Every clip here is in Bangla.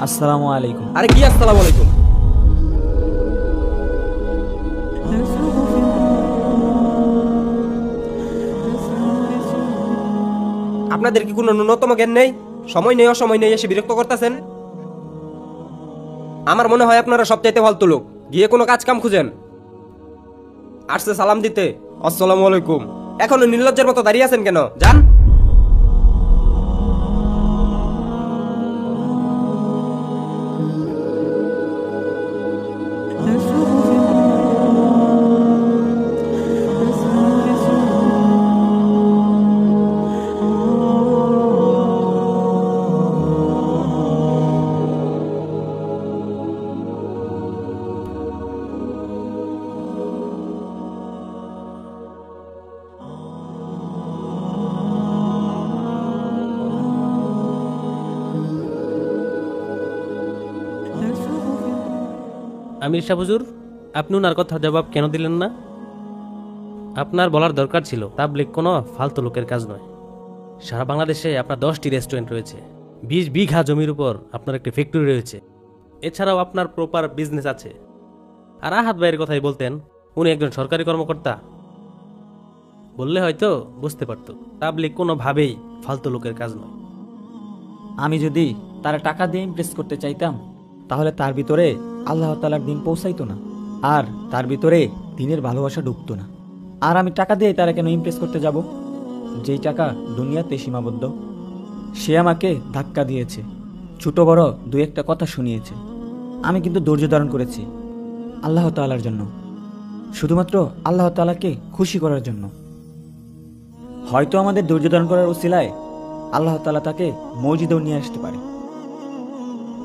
আসসালামু আলাইকুম। আরে কি আসসালামু আলাইকুম? আপনাদের কি কোনো ন্যূনতম জ্ঞান নেই? সময় নেই, অসময় নেই এসে বিরক্ত করতেছেন। আমার মনে হয় আপনারা সবচাইতে ফালতু লোক। গিয়ে কোনো কাজ কাম খুঁজেন। আসছে সালাম দিতে, আসসালামু আলাইকুম। এখনো নির্লজ্জের মতো দাঁড়িয়ে আছেন কেন? যান। আমির শাহ হুজুর, আপনি ওনার কথার জবাব কেন দিলেন না? আপনার বলার দরকার ছিল তাবলীগ কোনো ফালতু লোকের কাজ নয়। সারা বাংলাদেশে আপনার 10টি রেস্টুরেন্ট রয়েছে, 20 বিঘা জমির উপর আপনার একটি ফ্যাক্টরি রয়েছে, এছাড়াও আপনার প্রপার বিজনেস আছে। আর আহাদ ভাইয়ের কথাই বলতেন, উনি একজন সরকারি কর্মকর্তা। বললে হয়তো বুঝতে পারত তাবলীগ কোনোভাবেই ফালতু লোকের কাজ নয়। আমি যদি তার টাকা দিয়ে ইমপ্রেস করতে চাইতাম তাহলে তার ভিতরে আল্লাহ তাআলার দিন পৌঁছাইতো না, আর তার ভিতরে দিনের ভালোবাসা ঢুকতো না। আর আমি টাকা দিয়ে তারা কেন ইমপ্রেস করতে যাব, যেই টাকা দুনিয়াতে সীমাবদ্ধ? সে আমাকে ধাক্কা দিয়েছে, ছোট বড় দুই একটা কথা শুনিয়েছে। আমি কিন্তু ধৈর্য ধারণ করেছি আল্লাহ তাআলার জন্য, শুধুমাত্র আল্লাহ তাআলাকে খুশি করার জন্য। হয়তো আমাদের ধৈর্য ধারণ করার উসিলায় আল্লাহ তাআলা তাকে মসজিদেও নিয়ে আসতে পারে।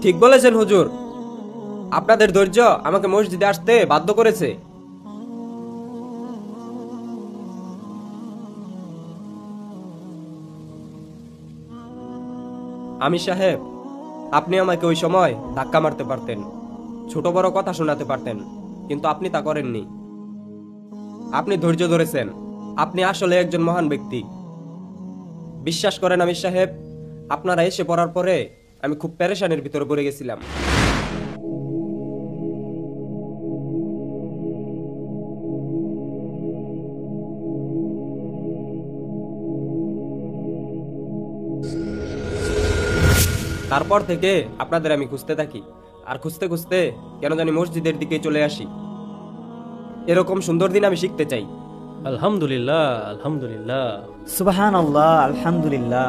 ঠিক বলেছেন হুজুর। আপনাদের ধৈর্য আমাকে মসজিদে আসতে বাধ্য করেছে। আমির সাহেব, আপনি আমাকে ওই সময় ধাক্কা মারতে পারতেন, ছোট বড় কথা শোনাতে পারতেন, কিন্তু আপনি তা করেননি। আপনি ধৈর্য ধরেছেন। আপনি আসলে একজন মহান ব্যক্তি। বিশ্বাস করেন আমির সাহেব, আপনারা এসে পড়ার পরে আমি খুব পেরেশানির ভিতরে পড়ে গেছিলাম। তারপর থেকে আপনাদের আমি খুঁজতে থাকি, আর খুঁজতে খুঁজতে কেন জানি মসজিদের দিকে চলে আসি। এরকম সুন্দর দিন আমি শিখতে চাই। আলহামদুলিল্লাহ, আলহামদুলিল্লাহ। সুবহানাল্লাহ, আলহামদুলিল্লাহ।